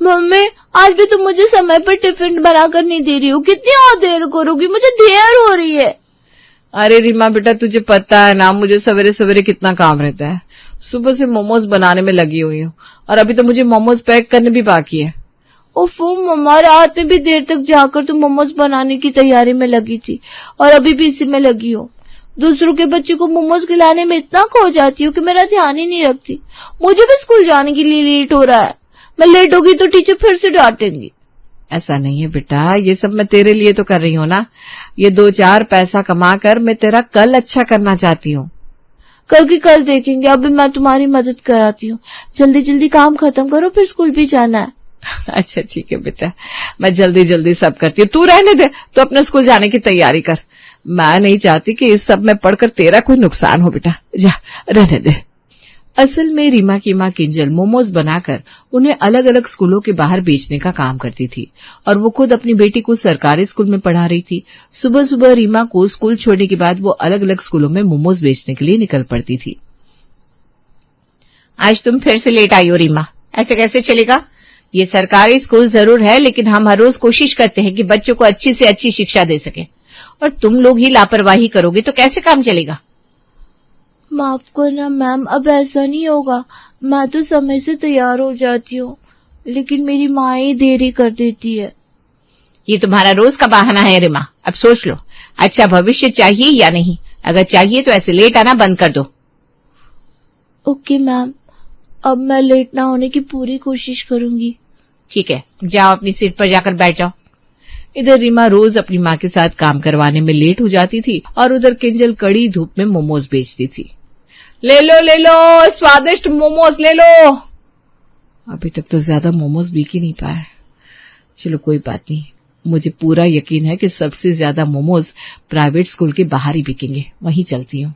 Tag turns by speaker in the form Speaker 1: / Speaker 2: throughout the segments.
Speaker 1: Mummy आज भी तुम मुझे समय पर टिफिन बनाकर नहीं दे रही हो, कितनी और देर करोगी, मुझे देर हो रही है।
Speaker 2: अरे रीमा बेटा, तुझे पता है ना मुझे सवेरे सवेरे कितना काम रहता है। सुबह से मोमोज बनाने में लगी हुई हूँ और अभी तो मुझे मोमोज पैक करने भी बाकी है।
Speaker 1: ओफो मम्मा, रात में भी देर तक जाकर तुम मोमोज बनाने की तैयारी में लगी थी और अभी भी इसी में लगी हो। दूसरों के बच्चे को मोमोज खिलाने में इतना खो जाती हूँ कि मेरा ध्यान ही नहीं रखती। मुझे भी स्कूल जाने के लिए लेट हो रहा है, मैं लेट होगी तो टीचर फिर से डांटेंगी।
Speaker 2: ऐसा नहीं है बेटा, ये सब मैं तेरे लिए तो कर रही हूँ ना। ये 2-4 पैसा कमा कर मैं तेरा कल अच्छा करना चाहती हूँ।
Speaker 1: कल की कल देखेंगे, अभी मैं तुम्हारी मदद कराती हूँ। जल्दी जल्दी काम खत्म करो, फिर स्कूल भी जाना है।
Speaker 2: अच्छा ठीक है बेटा, मैं जल्दी जल्दी सब करती हूँ, तू रहने दे, तो अपने स्कूल जाने की तैयारी कर। मैं नहीं चाहती कि इस सब में पढ़कर तेरा कोई नुकसान हो बेटा, जा रहने दे। असल में रीमा की माँ किंजल मोमोज बनाकर उन्हें अलग अलग स्कूलों के बाहर बेचने का काम करती थी और वो खुद अपनी बेटी को सरकारी स्कूल में पढ़ा रही थी। सुबह सुबह रीमा को स्कूल छोड़ने के बाद वो अलग अलग स्कूलों में मोमोज बेचने के लिए निकल पड़ती थी। आज तुम फिर से लेट आई हो रीमा, ऐसे कैसे चलेगा? ये सरकारी स्कूल जरूर है, लेकिन हम हर रोज कोशिश करते हैं कि बच्चों को अच्छी से अच्छी शिक्षा दे सके, और तुम लोग ही लापरवाही करोगे तो कैसे काम चलेगा?
Speaker 1: माफ करना मैम, अब ऐसा नहीं होगा। मैं तो समय से तैयार हो जाती हूँ, लेकिन मेरी माँ ही देरी कर देती है।
Speaker 2: ये तुम्हारा रोज का बहाना है रीमा, अब सोच लो, अच्छा भविष्य चाहिए या नहीं? अगर चाहिए तो ऐसे लेट आना बंद कर दो।
Speaker 1: ओके मैम, अब मैं लेट ना होने की पूरी कोशिश करूंगी।
Speaker 2: ठीक है, जाओ अपनी सीट पर जाकर बैठ जाओ। इधर रीमा रोज अपनी माँ के साथ काम करवाने में लेट हो जाती थी और उधर किंजल कड़ी धूप में मोमोज बेचती थी। ले लो स्वादिष्ट मोमोज ले लो। अभी तक तो ज्यादा मोमोज बिक ही नहीं पाए। चलो कोई बात नहीं, मुझे पूरा यकीन है कि सबसे ज्यादा मोमोज प्राइवेट स्कूल के बाहर ही बिकेंगे, वहीं चलती हूँ।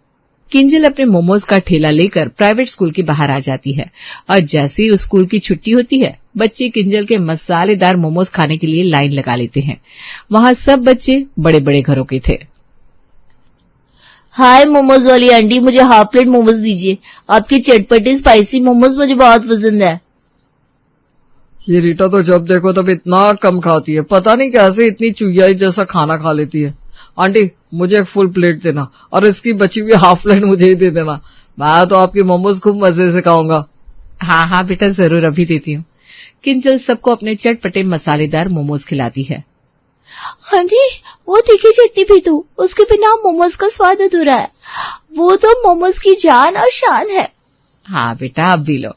Speaker 2: किंजल अपने मोमोज का ठेला लेकर प्राइवेट स्कूल के बाहर आ जाती है और जैसे ही उस स्कूल की छुट्टी होती है, बच्चे किंजल के मसालेदार मोमोज खाने के लिए लाइन लगा लेते हैं। वहां सब बच्चे बड़े बड़े घरों के थे।
Speaker 1: हाय मोमोज वाली आंटी, मुझे हाफ प्लेट मोमोज दीजिए। आपकी चटपटी स्पाइसी मोमोज मुझे बहुत पसंद है।
Speaker 3: ये रीटा तो जब देखो तब इतना कम खाती है, पता नहीं कैसे इतनी चुहियाई जैसा खाना खा लेती है। आंटी मुझे एक फुल प्लेट देना और इसकी बची हुई हाफ प्लेट मुझे ही दे देना, मैं तो आपकी मोमोज खूब मजे से खाऊंगा।
Speaker 2: हाँ बेटा, जरूर अभी देती हूँ। किंजल सबको अपने चटपटे मसालेदार मोमोज खिलाती है।
Speaker 1: हाँ जी, वो तीखी चटनी भी दो, उसके बिना मोमोज का स्वाद अधूरा है। वो तो मोमोज की जान और शान है।
Speaker 2: हाँ बेटा, अब भी लो,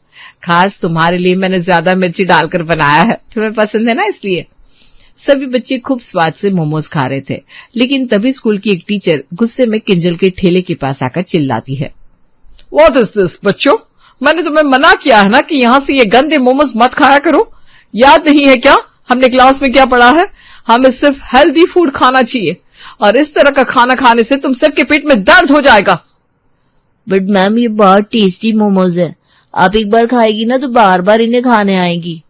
Speaker 2: खास तुम्हारे लिए मैंने ज्यादा मिर्ची डालकर बनाया है, तुम्हें पसंद है ना इसलिए। सभी बच्चे खूब स्वाद से मोमोज खा रहे थे, लेकिन तभी स्कूल की एक टीचर गुस्से में किंजल के ठेले के पास आकर चिल्लाती है।
Speaker 3: व्हाट इज दिस बच्चों, मैंने तुम्हें मना किया है ना कि यहाँ से ये गंदे मोमोज मत खाया करो। याद नहीं है क्या हमने क्लास में क्या पढ़ा है? हमें सिर्फ हेल्दी फूड खाना चाहिए और इस तरह का खाना खाने से तुम सबके पेट में दर्द हो जाएगा।
Speaker 1: बट मैम ये बहुत टेस्टी मोमोज है, आप एक बार खाएगी ना तो बार बार इन्हें खाने आएगी।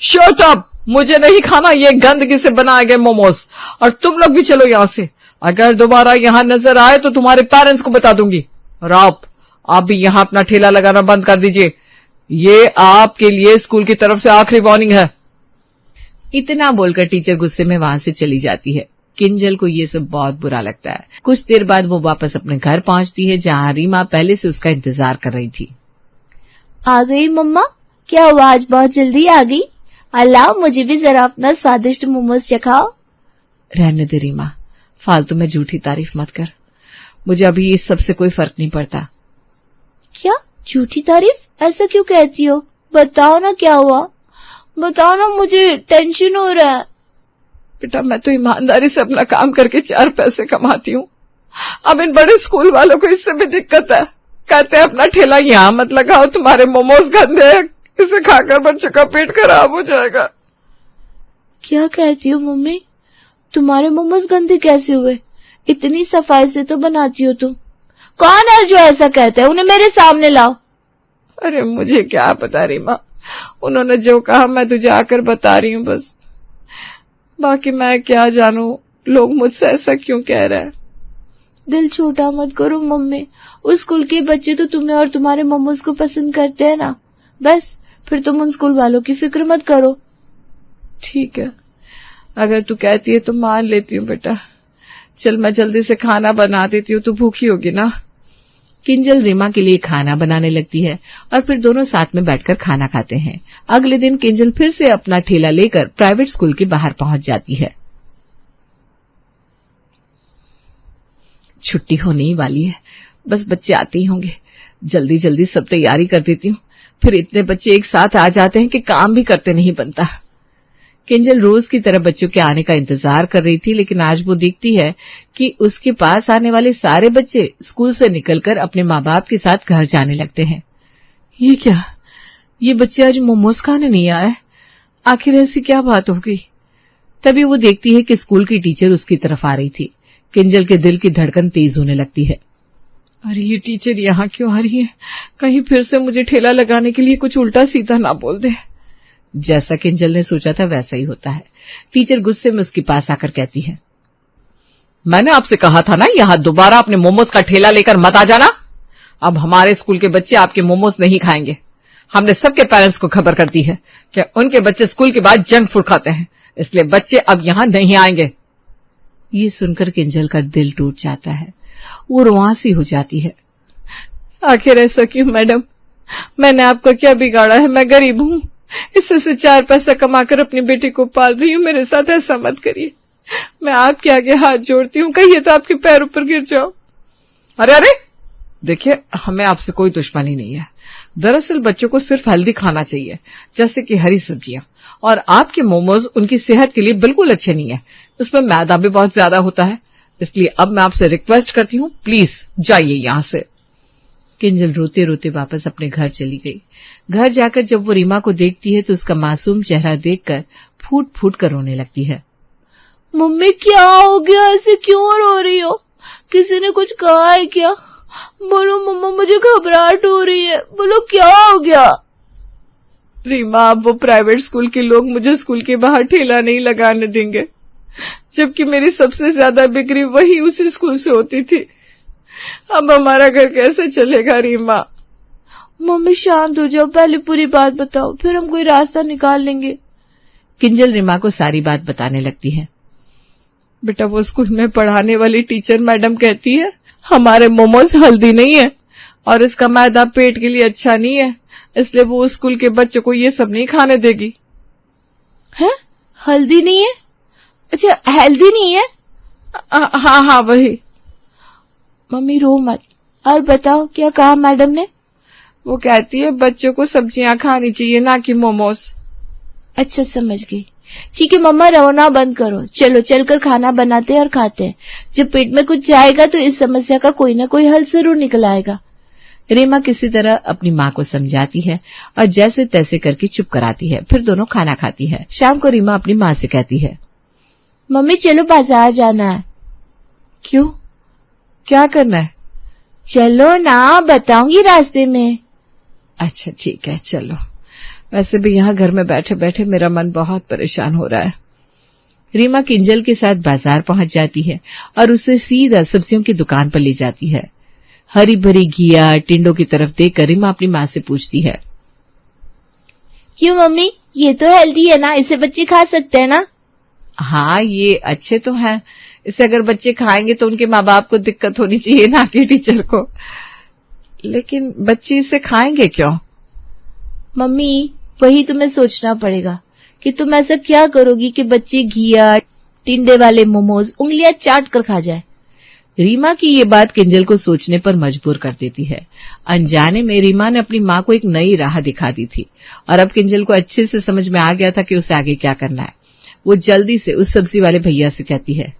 Speaker 3: शट अप, मुझे नहीं खाना ये गंदगी से बनाए गए मोमोज, और तुम लोग भी चलो यहाँ से। अगर दोबारा यहाँ नजर आए तो तुम्हारे पेरेंट्स को बता दूंगी। और आप भी यहाँ अपना ठेला लगाना बंद कर दीजिए, ये आपके लिए स्कूल की तरफ से आखिरी वार्निंग है।
Speaker 2: इतना बोलकर टीचर गुस्से में वहां से चली जाती है। किंजल को ये सब बहुत बुरा लगता है। कुछ देर बाद वो वापस अपने घर पहुंचती है, जहां रीमा पहले से उसका इंतजार कर रही थी।
Speaker 1: आ गई मम्मा, क्या हुआ आज बहुत जल्दी आ गई? अल्लाह, मुझे भी जरा अपना स्वादिष्ट मोमोज चखाओ।
Speaker 2: रहने दे रीमा, फालतू में झूठी तारीफ मत कर, मुझे अभी इस सब से कोई फर्क नहीं पड़ता।
Speaker 1: क्या झूठी तारीफ? ऐसा क्यों कहती हो? बताओ ना क्या हुआ, बताओ ना, मुझे टेंशन हो रहा है।
Speaker 3: बेटा मैं तो ईमानदारी से अपना काम करके 4 पैसे कमाती हूँ, अब इन बड़े स्कूल वालों को इससे भी दिक्कत है। कहते हैं अपना ठेला यहाँ मत लगाओ, तुम्हारे मोमोज गंदे हैं, इसे खाकर बच्चों का पेट खराब हो जाएगा।
Speaker 1: क्या कहती हो मम्मी, तुम्हारे मोमोज गंदे कैसे हुए? इतनी सफाई से तो बनाती हो तुम। कौन है जो ऐसा कहता है? उन्हें मेरे सामने लाओ।
Speaker 3: अरे मुझे क्या पता रीमा, उन्होंने जो कहा मैं तुझे आकर बता रही हूँ बस, बाकी मैं क्या जानू लोग मुझसे ऐसा क्यों कह रहे हैं।
Speaker 1: दिल छोटा मत करो मम्मी, उस स्कूल के बच्चे तो तुम्हें और तुम्हारे मोमोज को पसंद करते हैं ना, बस फिर तुम उन स्कूल वालों की फिक्र मत करो।
Speaker 3: ठीक है, अगर तू कहती है तो मान लेती हूँ बेटा। चल मैं जल्दी से खाना बना देती हूँ, तू भूखी होगी ना।
Speaker 2: किंजल रीमा के लिए खाना बनाने लगती है और फिर दोनों साथ में बैठकर खाना खाते हैं। अगले दिन किंजल फिर से अपना ठेला लेकर प्राइवेट स्कूल के बाहर पहुंच जाती है। छुट्टी होने ही वाली है, बस बच्चे आते ही होंगे। जल्दी जल्दी सब तैयारी कर देती हूँ, फिर इतने बच्चे एक साथ आ जाते हैं कि काम भी करते नहीं बनता। किंजल रोज की तरह बच्चों के आने का इंतजार कर रही थी, लेकिन आज वो देखती है कि उसके पास आने वाले सारे बच्चे स्कूल से निकलकर अपने माँ बाप के साथ घर जाने लगते हैं। ये क्या, ये बच्चे आज मोमोज खाने नहीं आए? आखिर ऐसी क्या बात हो गई? तभी वो देखती है कि स्कूल की टीचर उसकी तरफ आ रही थी। किंजल के दिल की धड़कन तेज होने लगती है।
Speaker 3: अरे ये टीचर यहाँ क्यों आ रही है? कहीं फिर से मुझे ठेला लगाने के लिए कुछ उल्टा सीधा ना बोल दे।
Speaker 2: जैसा किंजल ने सोचा था वैसा ही होता है। टीचर गुस्से में उसके पास आकर कहती है,
Speaker 3: मैंने आपसे कहा था ना, यहाँ दोबारा अपने मोमोज का ठेला लेकर मत आ जाना। अब हमारे स्कूल के बच्चे आपके मोमोज नहीं खाएंगे। हमने सबके पेरेंट्स को खबर कर दी है कि उनके बच्चे स्कूल के बाद जंक फूड खाते हैं, इसलिए बच्चे अब यहाँ नहीं आएंगे।
Speaker 2: ये सुनकर किंजल का दिल टूट जाता है, वो रुआंसी हो जाती है।
Speaker 3: आखिर ऐसा क्यों मैडम? मैंने आपका क्या बिगाड़ा है? मैं गरीब हूँ, इससे से 4 पैसा कमाकर अपनी बेटी को पाल रही हूँ। मेरे साथ ऐसा मत करिए, मैं आपके आगे हाथ जोड़ती हूँ, कहिए तो आपके पैरों पर गिर जाओ। अरे अरे देखिए, हमें आपसे कोई दुश्मनी नहीं है। दरअसल बच्चों को सिर्फ हेल्दी खाना चाहिए, जैसे कि हरी सब्जियां, और आपके मोमोज उनकी सेहत के लिए बिल्कुल अच्छे नहीं है। उसमें मैदा भी बहुत ज्यादा होता है, इसलिए अब मैं आपसे रिक्वेस्ट करती हूँ, प्लीज जाइए यहाँ से।
Speaker 2: किंजल रोते रोते वापस अपने घर चली गई। घर जाकर जब वो रीमा को देखती है तो उसका मासूम चेहरा देखकर फूट फूट कर रोने लगती है।
Speaker 1: मम्मी क्या हो गया, ऐसे क्यों रो रही हो? किसी ने कुछ कहा है क्या? बोलो मम्मा, मुझे घबराहट हो रही है, बोलो क्या हो गया?
Speaker 3: रीमा, अब वो प्राइवेट स्कूल के लोग मुझे स्कूल के बाहर ठेला नहीं लगाने देंगे, जबकि मेरी सबसे ज्यादा बिक्री वही उसी स्कूल से होती थी। अब हमारा घर कैसे चलेगा रीमा?
Speaker 1: मम्मी शांत हो जाओ, पहले पूरी बात बताओ, फिर हम कोई रास्ता निकाल लेंगे।
Speaker 2: किंजल रीमा को सारी बात बताने लगती है।
Speaker 3: बेटा, वो स्कूल में पढ़ाने वाली टीचर मैडम कहती है हमारे मोमोज हेल्दी नहीं है और इसका मैदा पेट के लिए अच्छा नहीं है, इसलिए वो स्कूल के बच्चों को ये सब नहीं खाने देगी।
Speaker 1: है? हेल्दी नहीं है? अच्छा, हेल्दी नहीं है?
Speaker 3: हाँ हाँ वही।
Speaker 1: मम्मी रो मत, और बताओ क्या कहा मैडम ने?
Speaker 3: वो कहती है बच्चों को सब्जियां खानी चाहिए, ना कि मोमोज।
Speaker 1: अच्छा समझ गई, ठीक है मम्मा, रोना बंद करो, चलो चलकर खाना बनाते हैं और खाते हैं। जब पेट में कुछ जाएगा तो इस समस्या का कोई ना कोई हल जरूर निकल आएगा।
Speaker 2: रीमा किसी तरह अपनी माँ को समझाती है और जैसे तैसे करके चुप कराती है, फिर दोनों खाना खाती है। शाम को रीमा अपनी माँ से कहती है,
Speaker 1: मम्मी चलो बाजार जाना है।
Speaker 3: क्यों, क्या करना है?
Speaker 1: चलो ना, बताऊंगी रास्ते में।
Speaker 3: अच्छा ठीक है, चलो। वैसे भी यहाँ घर में बैठे बैठे मेरा मन बहुत परेशान हो रहा है।
Speaker 2: रीमा किंजल के साथ बाजार पहुंच जाती है और उसे सीधा सब्जियों की दुकान पर ले जाती है। हरी भरी घिया टिंडों की तरफ देखकर रीमा अपनी माँ से पूछती है,
Speaker 1: क्यों मम्मी, ये तो हेल्दी है ना, इसे बच्चे खा सकते हैं ना?
Speaker 2: हाँ, ये अच्छे तो हैं, इसे अगर बच्चे खाएंगे तो उनके माँ बाप को दिक्कत होनी चाहिए, ना कि टीचर को।
Speaker 3: लेकिन बच्चे इसे खाएंगे क्यों?
Speaker 1: मम्मी वही तुम्हें सोचना पड़ेगा कि तुम ऐसा क्या करोगी कि बच्चे घिया टिंडे वाले मोमोज उंगलियां चाट कर खा जाए।
Speaker 2: रीमा की ये बात किंजल को सोचने पर मजबूर कर देती है। अनजाने में रीमा ने अपनी माँ को एक नई राह दिखा दी थी और अब किंजल को अच्छे से समझ में आ गया था कि उसे आगे क्या करना है। वो जल्दी से उस सब्जी वाले भैया से कहती है,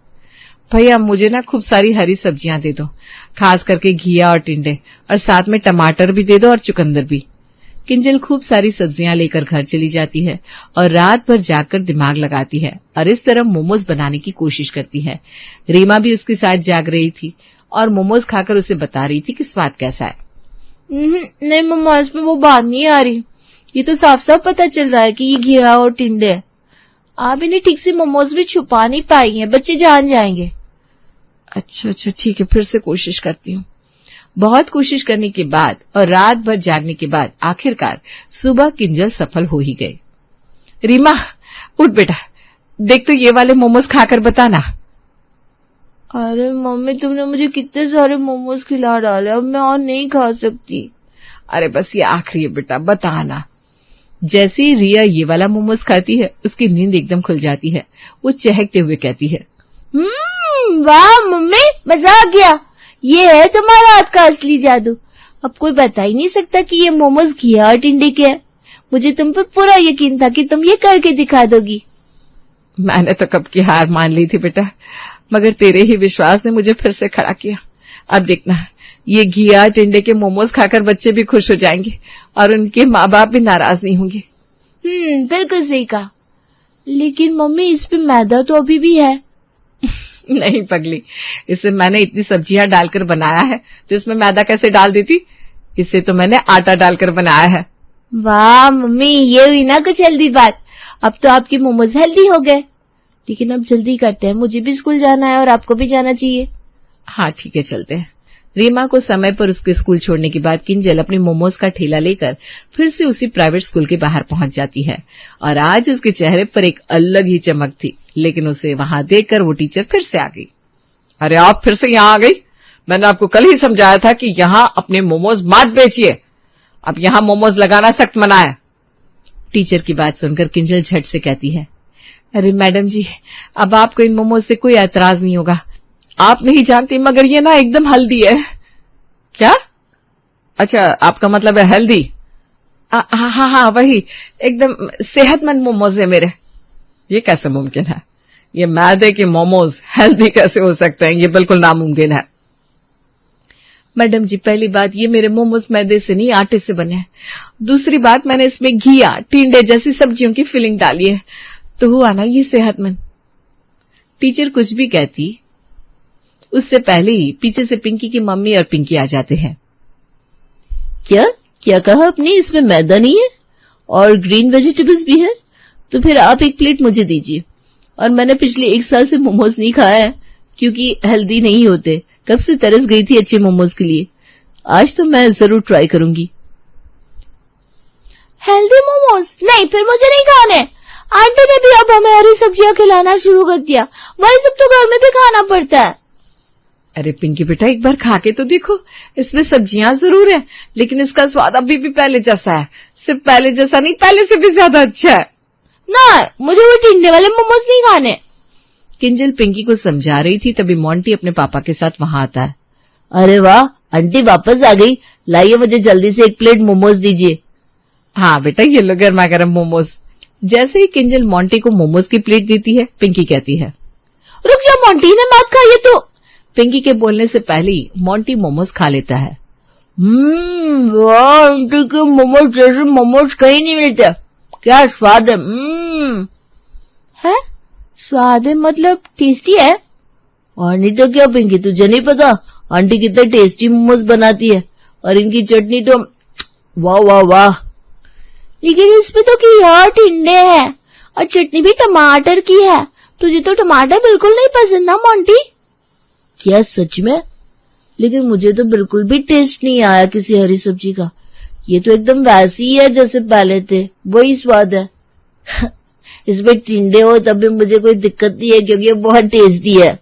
Speaker 2: भैया मुझे ना खूब सारी हरी सब्जियां दे दो, खास करके घिया और टिंडे, और साथ में टमाटर भी दे दो और चुकंदर भी। किंजल खूब सारी सब्जियां लेकर घर चली जाती है और रात भर जाकर दिमाग लगाती है और इस तरह मोमोज बनाने की कोशिश करती है। रीमा भी उसके साथ जाग रही थी और मोमोज खाकर उसे बता रही थी कि स्वाद कैसा है।
Speaker 1: नहीं मम्मा, इसमें वो बात नहीं आ रही, ये तो साफ साफ पता चल रहा है कि ये घिया और टिंडे है। आप इन्हें ठीक से मोमोज भी छुपा नहीं पाई हैं, बच्चे जान जाएंगे।
Speaker 3: अच्छा ठीक है, फिर से कोशिश करती हूँ।
Speaker 2: बहुत कोशिश करने के बाद और रात भर जागने के बाद आखिरकार सुबह किंजल सफल हो ही गई। रीमा, उठ बेटा, देख तो ये वाले मोमोज खाकर बताना।
Speaker 1: अरे मम्मी, तुमने मुझे कितने सारे मोमोज खिला डाले, अब मैं और नहीं खा सकती।
Speaker 2: अरे बस ये आखिरी है बेटा, बताना। जैसे ही रिया ये वाला मोमोज खाती है, उसकी नींद एकदम खुल जाती है। वो चहकते हुए कहती है,
Speaker 1: वाह मम्मी, मजा आ गया। ये है तुम्हारा हाथ का असली जादू। अब कोई बता ही नहीं सकता कि ये मोमोज घिया और टिंडे के है। मुझे तुम पर पूरा यकीन था कि तुम ये करके दिखा दोगी।
Speaker 2: मैंने तो कब की हार मान ली थी बेटा, मगर तेरे ही विश्वास ने मुझे फिर से खड़ा किया। अब देखना, ये घिया टिंडे के मोमोज खाकर बच्चे भी खुश हो जाएंगे और उनके माँ बाप भी नाराज नहीं होंगे।
Speaker 1: बिल्कुल सही कहा। लेकिन मम्मी, इस पे मैदा तो अभी भी है।
Speaker 2: नहीं पगली, इसे मैंने इतनी सब्जियां डालकर बनाया है, तो इसमें मैदा कैसे डाल देती? इसे तो मैंने आटा डालकर बनाया है।
Speaker 1: वाह मम्मी, ये हुई ना कुछ हेल्दी बात। अब तो आपके मोमोज हेल्दी हो गए। लेकिन अब जल्दी करते हैं, मुझे भी स्कूल जाना है और आपको भी जाना चाहिए।
Speaker 2: हाँ ठीक है, चलते हैं। रीमा को समय पर उसके स्कूल छोड़ने के बाद किंजल अपनी मोमोज का ठेला लेकर फिर से उसी प्राइवेट स्कूल के बाहर पहुंच जाती है। और आज उसके चेहरे पर एक अलग ही चमक थी, लेकिन उसे वहां देखकर वो टीचर फिर से आ गई।
Speaker 3: अरे आप फिर से यहाँ आ गई? मैंने आपको कल ही समझाया था कि यहाँ अपने मोमोज मत बेचिए। अब यहाँ मोमोज लगाना सख्त मना है।
Speaker 2: टीचर की बात सुनकर किंजल झट से कहती है, अरे मैडम जी, अब आपको इन मोमोज से कोई ऐतराज नहीं होगा। आप नहीं जानती, मगर ये ना एकदम हेल्दी है।
Speaker 3: क्या? अच्छा, आपका मतलब है हेल्दी?
Speaker 2: हाँ, वही एकदम सेहतमंद मोमोज है मेरे।
Speaker 3: ये कैसे मुमकिन है? ये मैदे के मोमोज हेल्दी कैसे हो सकते हैं? ये बिल्कुल नामुमकिन है।
Speaker 2: मैडम जी, पहली बात, ये मेरे मोमोज मैदे से नहीं, आटे से बने हैं। दूसरी बात, मैंने इसमें घिया टिंडे जैसी सब्जियों की फिलिंग डाली है, तो हुआ ना ये सेहतमंद। टीचर कुछ भी कहती, उससे पहले ही पीछे से पिंकी की मम्मी और पिंकी आ जाते हैं।
Speaker 1: क्या कहा आपने? इसमें मैदा नहीं है और ग्रीन वेजिटेबल्स भी है? तो फिर आप एक प्लेट मुझे दीजिए। और मैंने पिछले 1 साल से मोमोज नहीं खाया है, क्योंकि हेल्दी नहीं होते। कब से तरस गई थी अच्छे मोमोज के लिए। आज तो मैं जरूर ट्राई करूंगी। हेल्दी मोमोज? नहीं, फिर मुझे नहीं खाने। आंटी ने भी अब हमें हरी सब्जियां खिलाना शुरू कर दिया। वही सब तो घर में भी खाना पड़ता है।
Speaker 2: अरे पिंकी बेटा, एक बार खा के तो देखो। इसमें सब्जियां जरूर है, लेकिन इसका स्वाद अभी भी पहले जैसा है। सिर्फ पहले जैसा नहीं, पहले से भी ज्यादा अच्छा है।
Speaker 1: ना, मुझे वो टिंडे वाले मोमोज नहीं खाने।
Speaker 2: किंजल पिंकी को समझा रही थी, तभी मोंटी अपने पापा के साथ वहां आता है।
Speaker 1: अरे वाह, आंटी वापस आ गई। लाइए, मुझे जल्दी से 1 प्लेट मोमोज दीजिए।
Speaker 2: हाँ बेटा, ये लो गर्मा गर्म मोमोज। जैसे ही किंजल मोंटी को मोमोज की प्लेट देती है, पिंकी कहती है,
Speaker 1: रुक जा मोंटी, ने मत खाइए तो।
Speaker 2: पिंकी के बोलने से पहले ही मोंटी मोमोज खा लेता है।
Speaker 1: वाह, आंटी के मोमोज जैसे मोमोज कहीं नहीं मिलते। क्या स्वाद है। है? स्वाद है मतलब टेस्टी है? और नहीं तो क्या पिंकी, तुझे नहीं पता आंटी कितने टेस्टी मोमोज बनाती है। और इनकी चटनी तो वाह वाह वाह। लेकिन इसमें तो घिया टिंडे हैं और चटनी भी टमाटर की है। तुझे तो टमाटर बिल्कुल नहीं पसंद ना मोंटी? क्या सच में? लेकिन मुझे तो बिल्कुल भी टेस्ट नहीं आया किसी हरी सब्जी का। ये तो एकदम वैसी ही है जैसे पहले थे, वही स्वाद है। इसमें टिंडे हो तब भी मुझे कोई दिक्कत नहीं है, क्योंकि ये बहुत टेस्टी है।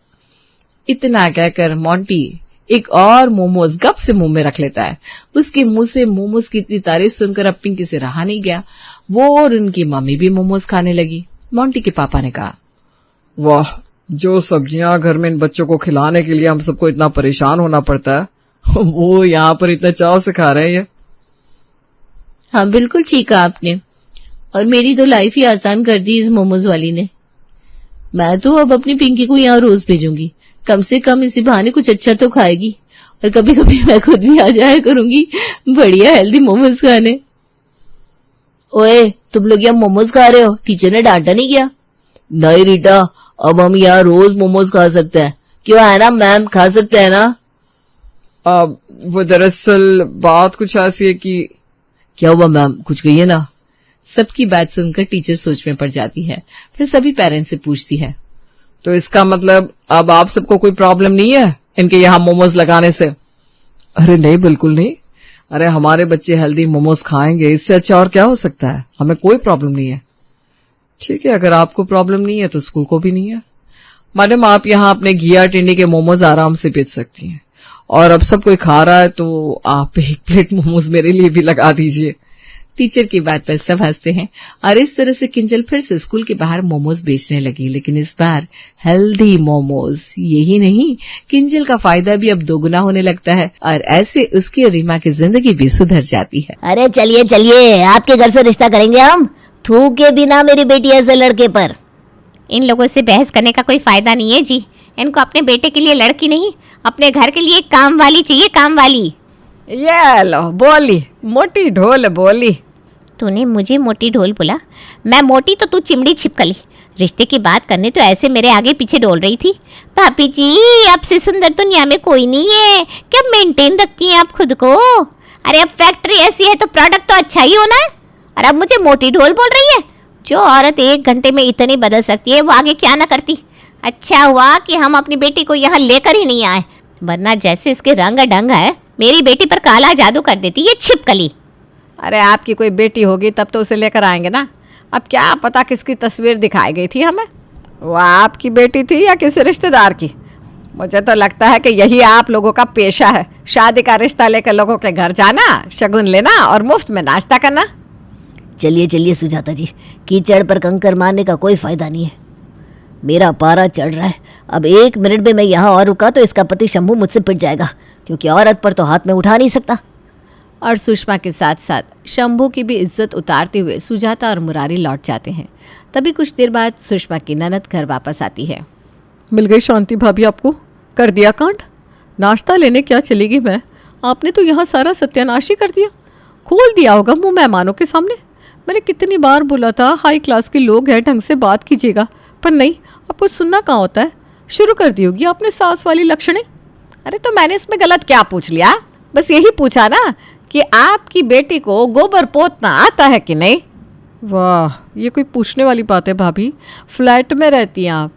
Speaker 2: इतना कहकर मोंटी एक और मोमोज गप से मुंह में रख लेता है। उसके मुंह से मोमोज की इतनी तारीफ सुनकर अब पिंकी से रहा नहीं गया। वो और उनकी मम्मी भी मोमोज खाने लगी। मोंटी के पापा ने कहा,
Speaker 3: वाह, जो सब्जियां घर में इन बच्चों को खिलाने के लिए हम सबको इतना परेशान होना पड़ता है, वो यहाँ पर इतने चाव से खा रहे हैं। ये
Speaker 1: हाँ, बिल्कुल ठीक कहा आपने। और मेरी तो लाइफ ही आसान कर दी इस मोमोज वाली ने। मैं तो अब अपनी पिंकी को यहाँ रोज भेजूंगी। कम से कम इसी बहाने कुछ अच्छा तो खाएगी। और कभी कभी मैं खुद भी आ जाया करूंगी बढ़िया हेल्दी मोमोज खाने। ओए, तुम लोग यहाँ मोमोज खा रहे हो? टीचर ने डांटा नहीं क्या? नहीं रीटा, अब हम यहाँ रोज मोमोज खा सकते हैं। क्यों है ना मैम, खा सकते हैं ना?
Speaker 3: वो दरअसल बात कुछ ऐसी है कि।
Speaker 1: क्या हुआ मैम, कुछ कहिए ना।
Speaker 2: सबकी बात सुनकर टीचर सोच में पड़ जाती है। फिर सभी पेरेंट्स से पूछती है,
Speaker 3: तो इसका मतलब अब आप सबको कोई प्रॉब्लम नहीं है इनके यहाँ मोमोज लगाने से? अरे नहीं, बिल्कुल नहीं। अरे हमारे बच्चे हेल्दी मोमोज खाएंगे, इससे अच्छा और क्या हो सकता है। हमें कोई प्रॉब्लम नहीं है। ठीक है, अगर आपको प्रॉब्लम नहीं है तो स्कूल को भी नहीं है। मैडम, आप यहाँ अपने घिया टिंडी के मोमोज आराम से बेच सकती हैं, और अब सब कोई खा रहा है तो आप 1 प्लेट मोमोज मेरे लिए भी लगा दीजिए।
Speaker 2: टीचर की बात पर सब हंसते हैं और इस तरह से किंजल फिर से स्कूल के बाहर मोमोज बेचने लगी, लेकिन इस बार हेल्दी मोमोज। यही नहीं, किंजल का फायदा भी अब दोगुना होने लगता है और ऐसे उसकी और रीमा की जिंदगी भी सुधर जाती है।
Speaker 4: अरे चलिए चलिए, आपके घर से रिश्ता करेंगे हम, थूके बिना मेरी बेटी ऐसे लड़के पर।
Speaker 5: इन लोगों से बहस करने का कोई फायदा नहीं है जी। इनको अपने बेटे के लिए लड़की नहीं, अपने घर के लिए काम वाली चाहिए, काम वाली।
Speaker 3: ये लो बोली, मोटी ढोल बोली।
Speaker 5: तूने मुझे मोटी ढोल बोला? मैं मोटी तो तू चिमड़ी छिपकली। रिश्ते की बात करने तो ऐसे मेरे आगे पीछे डोल रही थी। भाभी जी, आपसे सुंदर दुनिया में कोई नहीं है। क्या मेंटेन रखती हैं आप खुद को? अरे अब फैक्ट्री ऐसी है तो प्रोडक्ट तो अच्छा ही होना है। और अब मुझे मोटी ढोल बोल रही है? जो औरत 1 घंटे में इतनी बदल सकती है वो आगे क्या ना करती। अच्छा हुआ कि हम अपनी बेटी को यहाँ लेकर ही नहीं आए, वरना जैसे इसके रंग ढंग है मेरी बेटी पर काला जादू कर देती ये छिपकली।
Speaker 3: अरे आपकी कोई बेटी होगी तब तो उसे लेकर आएंगे ना। अब क्या पता किसकी तस्वीर दिखाई गई थी हमें, वो आपकी बेटी थी या किसी रिश्तेदार की। मुझे तो लगता है कि यही आप लोगों का पेशा है, शादी का रिश्ता लेकर लोगों के घर जाना, शगुन लेना और मुफ्त में नाश्ता करना।
Speaker 4: चलिए चलिए सुजाता जी, कीचड़ पर कंकर मारने का कोई फायदा नहीं है। मेरा पारा चढ़ रहा है, अब 1 मिनट में मैं यहाँ और रुका तो इसका पति शंभू मुझसे पिट जाएगा, क्योंकि औरत पर तो हाथ में उठा नहीं सकता।
Speaker 2: और सुषमा के साथ साथ शंभू की भी इज्जत उतारते हुए सुजाता और मुरारी लौट जाते हैं। तभी कुछ देर बाद सुषमा की ननद घर वापस आती है।
Speaker 3: मिल गई शांति भाभी आपको? कर दिया कांड? नाश्ता लेने क्या चली गई मैं, आपने तो यहाँ सारा सत्यानाश ही कर दिया। खोल दिया होगा मुंह मेहमानों के सामने। मैंने कितनी बार बोला था हाई क्लास के लोग हैं, ढंग से बात कीजिएगा, पर नहीं, आपको सुनना कहाँ होता है। शुरू कर दी होगी आपने सास वाली लक्षणें।
Speaker 2: अरे तो मैंने इसमें गलत क्या पूछ लिया? बस यही पूछा ना कि आपकी बेटी को गोबर पोतना आता है कि नहीं।
Speaker 3: वाह, ये कोई पूछने वाली बात है भाभी? फ्लैट में रहती हैं आप,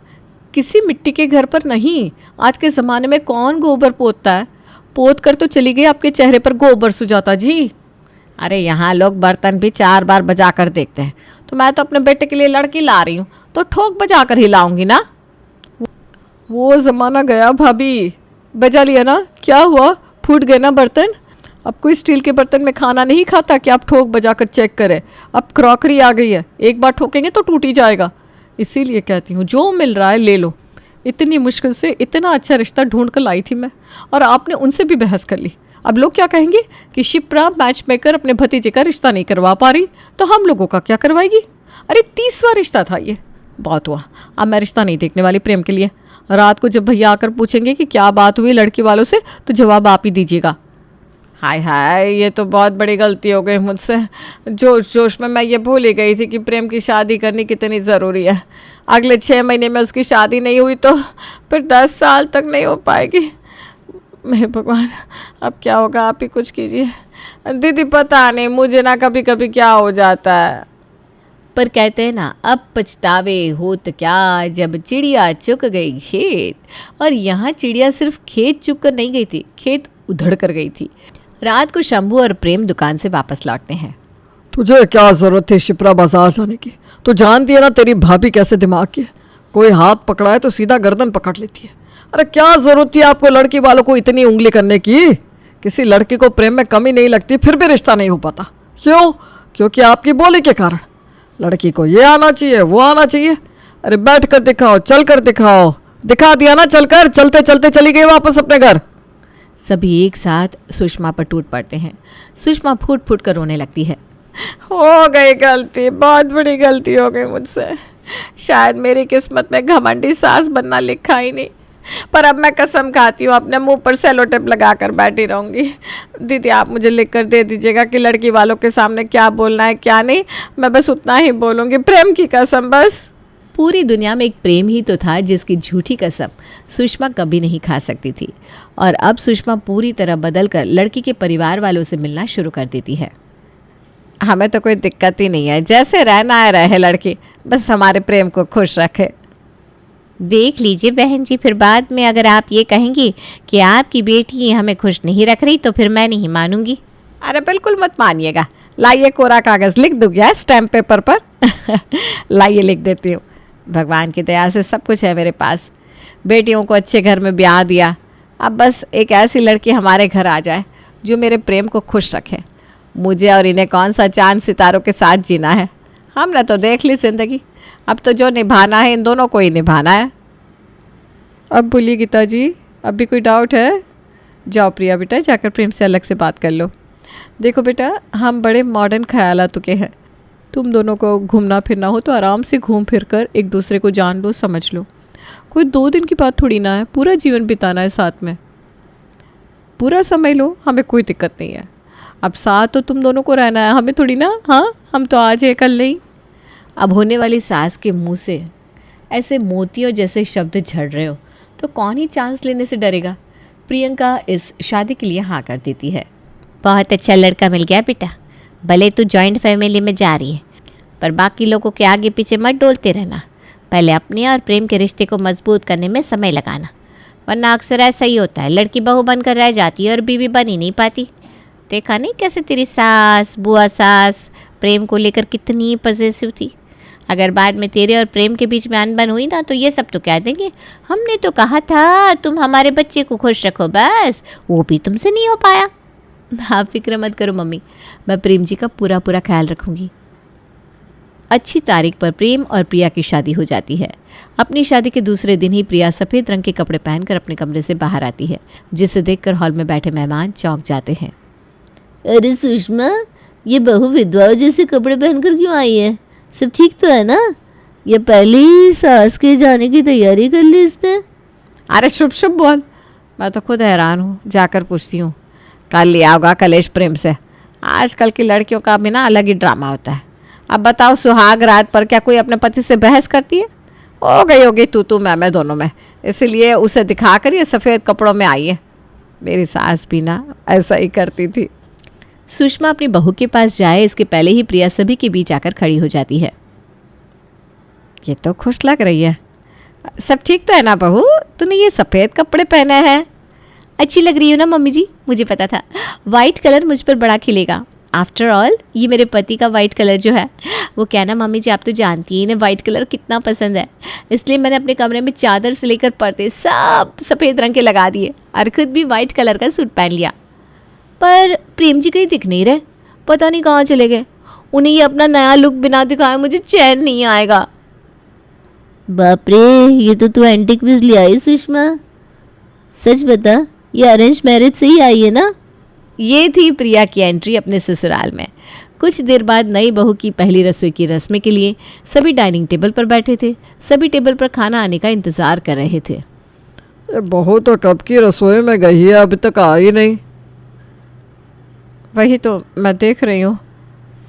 Speaker 3: किसी मिट्टी के घर पर नहीं। आज के ज़माने में कौन गोबर पोतता है? पोत कर तो चली गई आपके चेहरे पर गोबर सुजाता जी।
Speaker 2: अरे यहाँ लोग बर्तन भी 4 बार बजा कर देखते हैं, तो मैं तो अपने बेटे के लिए लड़की ला रही हूँ तो ठोक बजा कर ही लाऊंगी ना।
Speaker 3: वो ज़माना गया भाभी, बजा लिया ना, क्या हुआ? फूट गए ना बर्तन? अब कोई स्टील के बर्तन में खाना नहीं खाता कि आप ठोक बजा कर चेक करें। अब क्रॉकरी आ गई है, एक बार ठोकेंगे तो टूट ही जाएगा। इसीलिए कहती हूँ जो मिल रहा है ले लो। इतनी मुश्किल से इतना अच्छा रिश्ता ढूंढ कर लाई थी मैं, और आपने उनसे भी बहस कर ली। अब लोग क्या कहेंगे कि शिप्रा मैच मेकर अपने भतीजे का रिश्ता नहीं करवा पा रही, तो हम लोगों का क्या करवाएगी? अरे 30वां रिश्ता था ये। बहुत हुआ, अब मैं रिश्ता नहीं देखने वाली प्रेम के लिए। रात को जब भैया आकर पूछेंगे कि क्या बात हुई लड़की वालों से, तो जवाब आप ही दीजिएगा।
Speaker 2: हाय हाय, ये तो बहुत बड़ी गलती हो गई मुझसे। जोश जोश में मैं ये भूल ही गई थी कि प्रेम की शादी करनी कितनी ज़रूरी है। अगले 6 महीने में उसकी शादी नहीं हुई तो फिर 10 साल तक नहीं हो पाएगी। हे भगवान, अब क्या होगा? आप ही कुछ कीजिए। दीदी पता नहीं मुझे ना कभी कभी क्या हो जाता है।
Speaker 5: पर कहते हैं ना, अब पछतावे होत क्या जब चिड़िया चुग गई खेत। और यहाँ चिड़िया सिर्फ खेत चुग कर नहीं गई थी, खेत उधड़ कर गई थी। रात को शंभू और प्रेम दुकान से वापस लौटते हैं।
Speaker 3: तुझे क्या जरूरत थी शिप्रा बाजार जाने की? तो जानती है ना तेरी भाभी कैसे दिमाग की है, कोई हाथ पकड़ाए तो सीधा गर्दन पकड़ लेती है। अरे क्या जरूरत थी आपको लड़की वालों को इतनी उंगली करने की? किसी लड़की को प्रेम में कमी नहीं लगती फिर भी रिश्ता नहीं हो पाता। क्यों? क्योंकि आपकी बोली के कारण। लड़की को ये आना चाहिए, वो आना चाहिए। अरे बैठ कर दिखाओ, चल कर दिखाओ। दिखा दिया ना चलकर, चलते चलते चली गई वापस अपने घर।
Speaker 2: सभी एक साथ सुषमा पर टूट पड़ते हैं। सुषमा फूट फूट कर रोने लगती है।
Speaker 3: हो गई गलती, बहुत बड़ी गलती हो गई मुझसे। शायद मेरी किस्मत में घमंडी सास बनना लिखा ही नहीं, पर अब मैं कसम खाती हूँ अपने मुंह पर सेलो टेप लगा कर बैठी रहूँगी। दीदी आप मुझे लिख कर दे दीजिएगा कि लड़की वालों के सामने क्या बोलना है क्या नहीं। मैं बस उतना ही बोलूँगी, प्रेम की कसम बस।
Speaker 2: पूरी दुनिया में एक प्रेम ही तो था जिसकी झूठी कसम सुषमा कभी नहीं खा सकती थी। और अब सुषमा पूरी तरह बदल कर लड़की के परिवार वालों से मिलना शुरू कर देती है।
Speaker 3: हमें तो कोई दिक्कत ही नहीं है, जैसे रहना है रहे लड़की, बस हमारे प्रेम को खुश रखे।
Speaker 5: देख लीजिए बहन जी, फिर बाद में अगर आप ये कहेंगी कि आपकी बेटी हमें खुश नहीं रख रही तो फिर मैं नहीं मानूंगी।
Speaker 2: अरे बिल्कुल मत मानिएगा, लाइए कोरा कागज लिख दूँ क्या स्टैम्प पेपर पर? लाइए लिख देती हूँ। भगवान की दया से सब कुछ है मेरे पास। बेटियों को अच्छे घर में ब्याह दिया, अब बस एक ऐसी लड़की हमारे घर आ जाए जो मेरे प्रेम को खुश रखे। मुझे और इन्हें कौन सा चांद सितारों के साथ जीना है, हमने तो देख ली जिंदगी। अब तो जो निभाना है इन दोनों को ही निभाना है। अब बोलिए गीता जी, अब भी कोई डाउट है? जाओ प्रिया बेटा, जाकर प्रेम से अलग से बात कर लो। देखो बेटा, हम बड़े मॉडर्न ख्यालातों के हैं। तुम दोनों को घूमना फिरना हो तो आराम से घूम फिर कर एक दूसरे को जान लो, समझ लो। कोई 2 दिन की बात थोड़ी ना है, पूरा जीवन बिताना है साथ में। पूरा समय लो, हमें कोई दिक्कत नहीं है। अब साथ तो तुम दोनों को रहना है, हमें थोड़ी ना। हाँ, हम तो आज है कल नहीं।
Speaker 5: अब होने वाली सास के मुंह से ऐसे मोतियों जैसे शब्द झड़ रहे हो तो कौन ही चांस लेने से डरेगा। प्रियंका इस शादी के लिए हाँ कर देती है। बहुत अच्छा लड़का मिल गया बेटा, भले तू जॉइंट फैमिली में जा रही है पर बाकी लोगों के आगे पीछे मत डोलते रहना। पहले अपने और प्रेम के रिश्ते को मजबूत करने में समय लगाना, वरना अक्सर ऐसा ही होता है, लड़की बहू बनकर रह जाती है और बीवी बन ही नहीं पाती। देखा नहीं कैसे तेरी सास, बुआ सास प्रेम को लेकर कितनी पजेसिव थी। अगर बाद में तेरे और प्रेम के बीच में अनबन हुई ना तो ये सब तो कह देंगे, हमने तो कहा था तुम हमारे बच्चे को खुश रखो, बस वो भी तुमसे नहीं हो पाया। आप फिक्र मत करो मम्मी, मैं प्रेम जी का पूरा पूरा ख्याल रखूंगी। अच्छी तारीख पर प्रेम और प्रिया की शादी हो जाती है। अपनी शादी के दूसरे दिन ही प्रिया सफ़ेद रंग के कपड़े पहनकर अपने कमरे से बाहर आती है, जिसे देखकर हॉल में बैठे मेहमान चौंक जाते हैं।
Speaker 4: अरे सुषमा, ये बहू विधवा जैसे कपड़े पहनकर क्यों आई है? सब ठीक तो है ना? ये पहले ही सास के जाने की तैयारी कर ली इसने।
Speaker 2: अरे शुभ शुभ बोल, मैं तो खुद हैरान हूँ। जाकर पूछती हूँ, कल लिया होगा कलेश प्रेम से। आजकल की लड़कियों का भी ना अलग ही ड्रामा होता है। अब बताओ, सुहाग रात पर क्या कोई अपने पति से बहस करती है? हो गई होगी तू मैं दोनों में, इसीलिए उसे दिखाकर ये सफ़ेद कपड़ों में आई है। मेरी सास भी ना ऐसा ही करती थी।
Speaker 5: सुषमा अपनी बहू के पास जाए इसके पहले ही प्रिया सभी के बीच आकर खड़ी हो जाती है।
Speaker 2: ये तो खुश लग रही है। सब ठीक तो है ना बहू? तूने ये सफ़ेद कपड़े पहने हैं।
Speaker 5: अच्छी लग रही हो ना मम्मी जी? मुझे पता था वाइट कलर मुझ पर बड़ा खिलेगा। आफ्टर ऑल ये मेरे पति का वाइट कलर जो है वो क्या ना मम्मी जी, आप तो जानती हैं इन्हें वाइट कलर कितना पसंद है, इसलिए मैंने अपने कमरे में चादर से लेकर पर्दे सब सफ़ेद रंग के लगा दिए और खुद भी वाइट कलर का सूट पहन लिया। पर प्रेम जी कहीं दिख नहीं रहे, पता नहीं कहाँ चले गए। उन्हें ये अपना नया लुक बिना दिखाए मुझे चैन नहीं आएगा।
Speaker 4: बाप रे, ये तो तू एंटीक पीस ले आई सुषमा। सच बता, ये अरेंज मैरिज से ही आई है ना?
Speaker 5: ये थी प्रिया की एंट्री अपने ससुराल में। कुछ देर बाद नई बहू की पहली रसोई की रस्म के लिए सभी डाइनिंग टेबल पर बैठे थे। सभी टेबल पर खाना आने का इंतज़ार कर रहे थे।
Speaker 3: बहू तो कब की रसोई में गई है, अभी तक आई नहीं।
Speaker 2: वही तो मैं देख रही हूँ,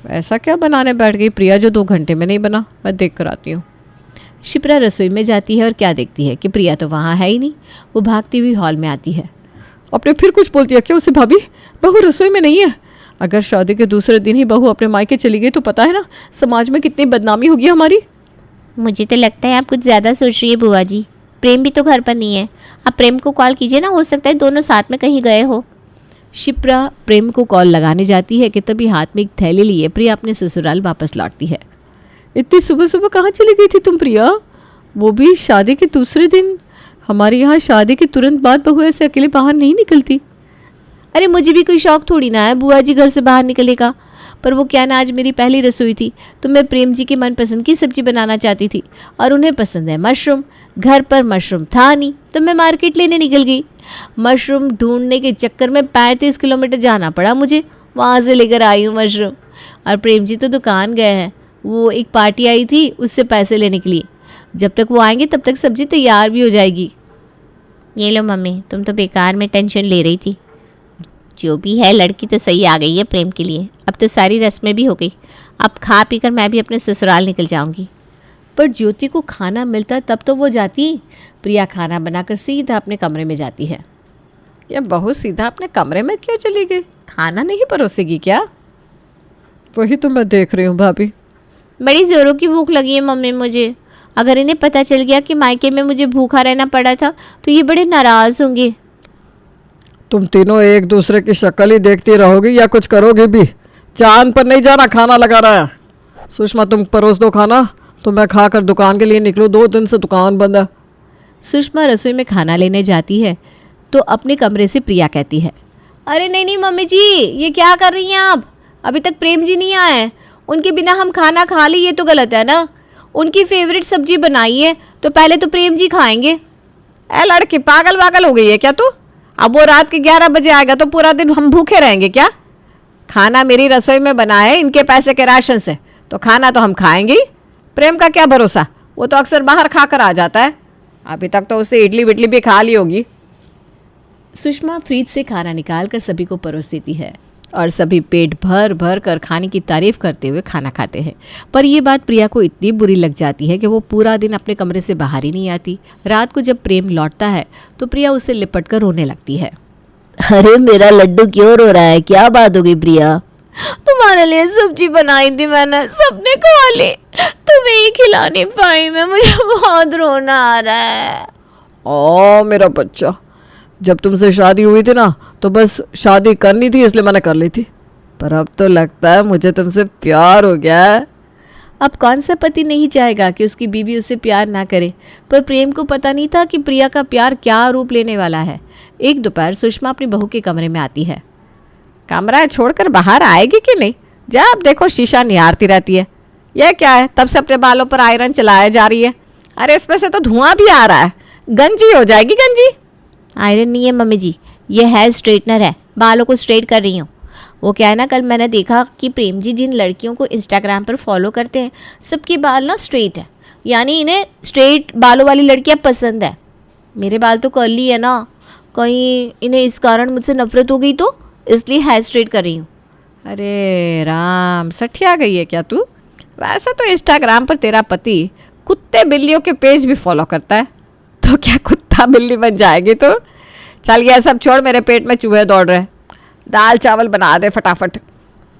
Speaker 2: ऐसा क्या बनाने बैठ गई प्रिया जो 2 घंटे में नहीं बना। मैं देख कर आती हूँ।
Speaker 5: शिप्रा रसोई में जाती है और क्या देखती है कि प्रिया तो वहाँ है ही नहीं। वो भागती हुई हॉल में आती है।
Speaker 2: अपने फिर कुछ बोल दिया क्या उसे? भाभी, बहू रसोई में नहीं है। अगर शादी के दूसरे दिन ही बहू अपने मायके चली गई तो पता है ना समाज में कितनी बदनामी होगी हमारी।
Speaker 5: मुझे तो लगता है आप कुछ ज़्यादा सोच रही है बुआ जी। प्रेम भी तो घर पर नहीं है, आप प्रेम को कॉल कीजिए ना, हो सकता है दोनों साथ में कहीं गए हो। शिप्रा प्रेम को कॉल लगाने जाती है कि तभी हाथ में एक थैली लिए प्रिया अपने ससुराल वापस लौटती है।
Speaker 2: इतनी सुबह सुबह कहाँ चली गई थी तुम प्रिया? वो भी शादी के दूसरे दिन। हमारे यहाँ शादी के तुरंत बाद बहू ऐसे अकेले बाहर नहीं निकलती।
Speaker 5: अरे मुझे भी कोई शौक थोड़ी ना है बुआ जी घर से बाहर निकले का, पर वो क्या ना आज मेरी पहली रसोई थी तो मैं प्रेम जी की मनपसंद की सब्जी बनाना चाहती थी और उन्हें पसंद है मशरूम। घर पर मशरूम था नहीं तो मैं मार्केट लेने निकल गई। मशरूम ढूंढने के चक्कर में 35 किलोमीटर जाना पड़ा मुझे, वहाँ से लेकर आई हूँ मशरूम। और प्रेम जी तो दुकान गए हैं, वो एक पार्टी आई थी उससे पैसे लेने के लिए। जब तक वो आएंगे तब तक सब्जी तैयार भी हो जाएगी। ये लो मम्मी, तुम तो बेकार में टेंशन ले रही थी। जो भी है लड़की तो सही आ गई है प्रेम के लिए। अब तो सारी रस्में भी हो गई, अब खा पी कर मैं भी अपने ससुराल निकल जाऊंगी।
Speaker 2: पर ज्योति को खाना मिलता तब तो वो जाती। प्रिया खाना बनाकर सीधा अपने कमरे में जाती है। यह बहू सीधा अपने कमरे में क्यों चली गई? खाना नहीं परोसेगी क्या? वही तो मैं देख रही हूँ भाभी।
Speaker 5: बड़ी जोरों की भूख लगी है मम्मी मुझे। अगर इन्हें पता चल गया कि मायके में मुझे भूखा रहना पड़ा था तो ये बड़े नाराज़ होंगे।
Speaker 3: तुम तीनों एक दूसरे की शक्ल ही देखती रहोगी या कुछ करोगी भी? चांद पर नहीं जाना, खाना लगा रहा है। सुषमा तुम परोस दो खाना, तो मैं खाकर दुकान के लिए निकलूँ, 2 दिन से दुकान बंद है।
Speaker 2: सुषमा रसोई में खाना लेने जाती है तो अपने कमरे से प्रिया कहती है, अरे नहीं नहीं मम्मी जी, ये क्या कर रही हैं आप? अभी तक प्रेम जी नहीं आए, उनके बिना हम खाना खा ली, ये तो गलत है ना। उनकी फेवरेट सब्जी बनाई है तो पहले तो प्रेम जी खाएंगे। ए लड़की, पागल वागल हो गई है क्या तू? अब वो रात के 11 बजे आएगा तो पूरा दिन हम भूखे रहेंगे क्या? खाना मेरी रसोई में बना है इनके पैसे के राशन से, तो खाना तो हम खाएंगे ही। प्रेम का क्या भरोसा, वो तो अक्सर बाहर खा कर आ जाता है। अभी तक तो उससे इडली विडली भी खा ली होगी। सुषमा फ्रिज से खाना निकाल कर सभी को परोस देती है और सभी पेट भर भर कर खाने की तारीफ करते हुए खाना खाते हैं। पर यह बात प्रिया को इतनी बुरी लग जाती है कि वो पूरा दिन अपने कमरे से बाहर ही नहीं आती। रात को जब प्रेम लौटता है तो प्रिया उसे लिपट कर रोने लगती है।
Speaker 4: अरे मेरा लड्डू क्यों रो रहा है, क्या बात हो गई प्रिया?
Speaker 1: तुम्हारे लिए सब्जी बनाई थी मैंने, सबने खा ली, तुम्हें ही खिला नहीं पाई मैं, मुझे बहुत रोना आ रहा है।
Speaker 3: ओ मेरा बच्चा, जब तुमसे शादी हुई थी ना तो बस शादी करनी थी इसलिए मैंने कर ली थी, पर अब तो लगता है मुझे तुमसे प्यार हो गया है।
Speaker 2: अब कौन सा पति नहीं चाहेगा कि उसकी बीवी उससे प्यार ना करे, पर प्रेम को पता नहीं था कि प्रिया का प्यार क्या रूप लेने वाला है। एक दोपहर सुषमा अपनी बहू के कमरे में आती है। कमरा छोड़कर बाहर आएगी कि नहीं? जा, अब देखो शीशा निहारती रहती है। यह क्या है, तब से अपने बालों पर आयरन चलाया जा रही है। अरे इसमें से तो धुआं भी आ रहा है, गंजी हो जाएगी गंजी।
Speaker 5: आयरन नहीं है मम्मी जी, ये हेयर स्ट्रेटनर है, बालों को स्ट्रेट कर रही हूँ। वो क्या है ना, कल मैंने देखा कि प्रेम जी जिन लड़कियों को इंस्टाग्राम पर फॉलो करते हैं सबके बाल ना स्ट्रेट है, यानी इन्हें स्ट्रेट बालों वाली लड़कियाँ पसंद है। मेरे बाल तो कर्ली है ना, कहीं इन्हें इस कारण मुझसे नफरत हो गई तो इसलिए हेयर स्ट्रेट कर रही हूँ।
Speaker 2: अरे राम, सठिया गई है क्या तू? वैसे तो इंस्टाग्राम पर तेरा पति कुत्ते बिल्लियों के पेज भी फॉलो करता है, तो क्या कुत्ता बिल्ली बन जाएगी तो? चल गया सब छोड़, मेरे पेट में चूहे दौड़ रहे हैं। दाल चावल बना दे फटाफट।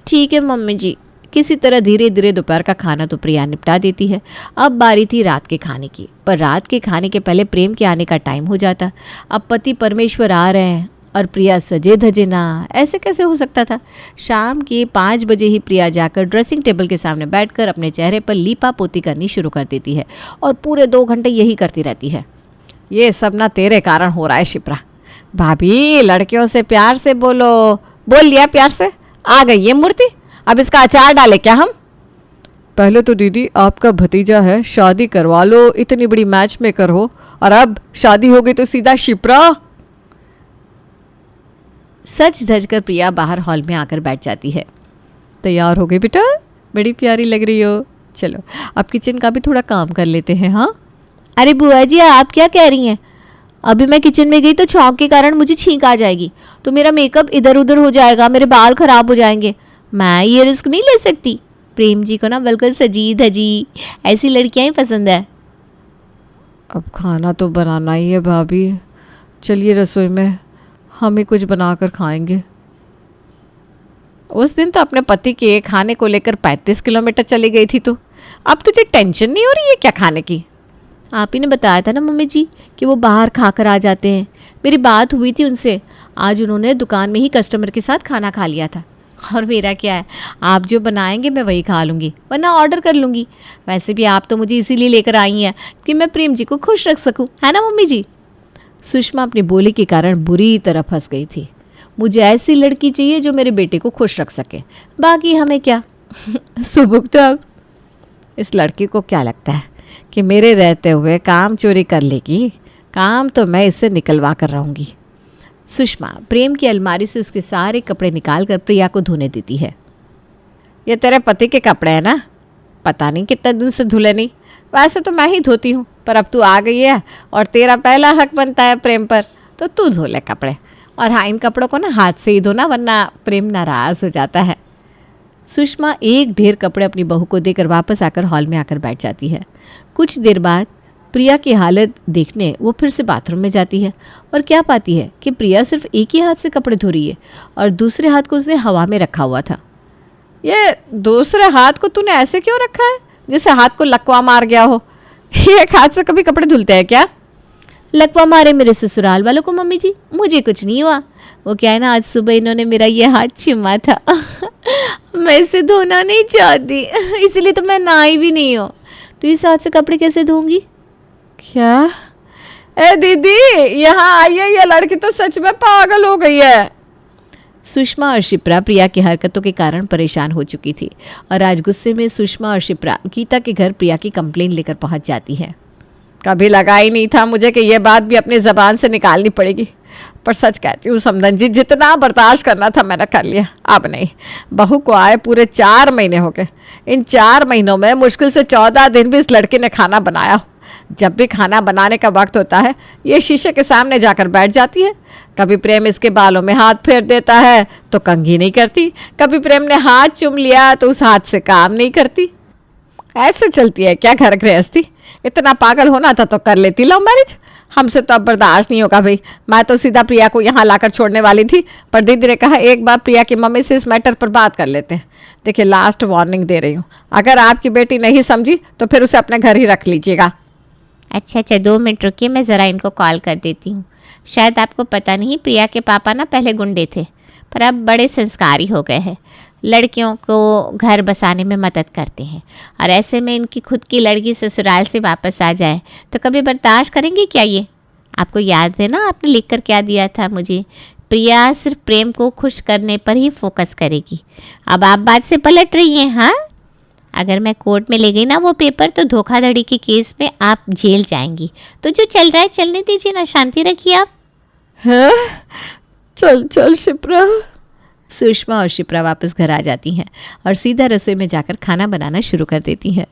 Speaker 5: ठीक है मम्मी जी।
Speaker 2: किसी तरह धीरे धीरे दोपहर का खाना तो प्रिया निपटा देती है। अब बारी थी रात के खाने की, पर रात के खाने के पहले प्रेम के आने का टाइम हो जाता। अब पति परमेश्वर आ रहे हैं और प्रिया सजे धजे ना, ऐसे कैसे हो सकता था? शाम के 5 बजे ही प्रिया जाकर ड्रेसिंग टेबल के सामने बैठकर अपने चेहरे पर लीपा पोती करनी शुरू कर देती है और पूरे 2 घंटे यही करती रहती है।
Speaker 3: ये सब ना तेरे कारण हो रहा है शिप्रा। भाभी, लड़कियों से प्यार से बोलो। बोल लिया प्यार से, आ गई ये मूर्ति, अब इसका अचार डाले क्या हम? पहले तो दीदी आपका भतीजा है, शादी करवा लो, इतनी बड़ी मैच मेकर हो, और अब शादी हो गई तो सीधा शिप्रा।
Speaker 2: सच धज कर प्रिया बाहर हॉल में आकर बैठ जाती है।
Speaker 3: तैयार हो गई बेटा, बड़ी प्यारी लग रही हो। चलो अब किचन का भी थोड़ा काम कर लेते हैं। हाँ,
Speaker 5: अरे बुआ जी, आप क्या कह रही हैं? अभी मैं किचन में गई तो छौंक के कारण मुझे छींक आ जाएगी, तो मेरा मेकअप इधर उधर हो जाएगा, मेरे बाल खराब हो जाएंगे। मैं ये रिस्क नहीं ले सकती। प्रेम जी को ना बिल्कुल सजी धजी ऐसी लड़कियां ही पसंद है।
Speaker 3: अब खाना तो बनाना ही है भाभी, चलिए रसोई में, हम ही कुछ बनाकर खाएंगे।
Speaker 2: उस दिन तो अपने पति के खाने को लेकर 35 किलोमीटर चली गई थी, तो अब तुझे टेंशन नहीं हो रही है क्या खाने की?
Speaker 5: आप ही ने बताया था ना मम्मी जी कि वो बाहर खाकर आ जाते हैं। मेरी बात हुई थी उनसे, आज उन्होंने दुकान में ही कस्टमर के साथ खाना खा लिया था। और मेरा क्या है, आप जो बनाएंगे मैं वही खा लूँगी, वरना ऑर्डर कर लूँगी। वैसे भी आप तो मुझे इसीलिए लेकर आई हैं कि मैं प्रेम जी को खुश रख सकूँ, है ना मम्मी जी?
Speaker 2: सुषमा अपनी बोली के कारण बुरी तरह फंस गई थी। मुझे ऐसी लड़की चाहिए जो मेरे बेटे को खुश रख सके, बाकी हमें क्या। सुबुक, तो अब इस लड़की को क्या लगता है कि मेरे रहते हुए काम चोरी कर लेगी? काम तो मैं इससे निकलवा कर रहूँगी। सुषमा प्रेम की अलमारी से उसके सारे कपड़े निकाल कर प्रिया को धोने देती है। ये तेरे पति के कपड़े हैं ना, पता नहीं कितने दिन से धुले नहीं। वैसे तो मैं ही धोती हूँ, पर अब तू आ गई है और तेरा पहला हक बनता है प्रेम पर, तो तू धो ले कपड़े। और हाँ, इन कपड़ों को ना हाथ से ही धोना, वरना प्रेम नाराज़ हो जाता है। सुषमा एक ढेर कपड़े अपनी बहू को देकर वापस आकर हॉल में आकर बैठ जाती है। कुछ देर बाद प्रिया की हालत देखने वो फिर से बाथरूम में जाती है और क्या पाती है कि प्रिया सिर्फ एक ही हाथ से कपड़े धो रही है और दूसरे हाथ को उसने हवा में रखा हुआ था।
Speaker 3: ये दूसरे हाथ को तूने ऐसे क्यों रखा है, जैसे हाथ को लकवा मार गया हो? एक हाथ से कभी कपड़े धुलते हैं क्या?
Speaker 5: लकवा मारे मेरे ससुराल वालों को मम्मी जी, मुझे कुछ नहीं हुआ। वो क्या है ना, आज सुबह इन्होंने मेरा ये हाथ चूमा था।
Speaker 1: मैं इसे धोना नहीं चाहती, इसलिए तो मैं नहाई भी नहीं हूँ। तो इस हाथ से कपड़े कैसे धोऊंगी?
Speaker 3: क्या? ए दीदी, यहाँ आइए, ये लड़की तो सच में पागल हो गई है।
Speaker 2: सुषमा और शिप्रा प्रिया की हरकतों के कारण परेशान हो चुकी थी और आज गुस्से में सुषमा और शिप्रा गीता के घर प्रिया की कंप्लेन लेकर पहुंच जाती है।
Speaker 3: कभी लगा ही नहीं था मुझे कि ये बात भी अपनी जबान से निकालनी पड़ेगी, पर सच कहती हूँ समधन जी, जितना बर्दाश्त करना था मैंने कर लिया, अब नहीं। बहू को आए पूरे 4 महीने हो गए। इन 4 महीनों में मुश्किल से 14 दिन भी इस लड़के ने खाना बनाया हो। जब भी खाना बनाने का वक्त होता है ये शीशे के सामने जाकर बैठ जाती है। कभी प्रेम इसके बालों में हाथ फेर देता है तो कंघी नहीं करती, कभी प्रेम ने हाथ चूम लिया तो उस हाथ से काम नहीं करती। ऐसे चलती है क्या घर गृहस्थी? इतना पागल होना था तो कर लेती लव मैरिज। हमसे तो अब बर्दाश्त नहीं होगा भाई। मैं तो सीधा प्रिया को यहाँ लाकर छोड़ने वाली थी, पर दीदी ने कहा एक बार प्रिया की मम्मी से इस मैटर पर बात कर लेते हैं। देखिए, लास्ट वार्निंग दे रही हूँ, अगर आपकी बेटी नहीं समझी तो फिर उसे अपने घर ही रख लीजिएगा।
Speaker 5: अच्छा 2 मिनट रुकिए, मैं ज़रा इनको कॉल कर देती हूँ। शायद आपको पता नहीं, प्रिया के पापा ना पहले गुंडे थे, पर अब बड़े संस्कारी हो गए हैं। लड़कियों को घर बसाने में मदद करते हैं, और ऐसे में इनकी खुद की लड़की ससुराल से वापस आ जाए तो कभी बर्दाश्त करेंगे क्या ये? आपको याद है ना आपने लिख कर क्या दिया था मुझे? प्रिया सिर्फ प्रेम को खुश करने पर ही फोकस करेगी। अब आप बात से पलट रही हैं। हाँ, अगर मैं कोर्ट में ले गई ना वो पेपर, तो धोखाधड़ी के केस में आप जेल जाएंगी। तो जो चल रहा है चलने दीजिए ना, शांति रखिए आप।
Speaker 3: हैं? चल चल शिप्रा।
Speaker 2: सुषमा और शिप्रा वापस घर आ जाती हैं और सीधा रसोई में जाकर खाना बनाना शुरू कर देती हैं।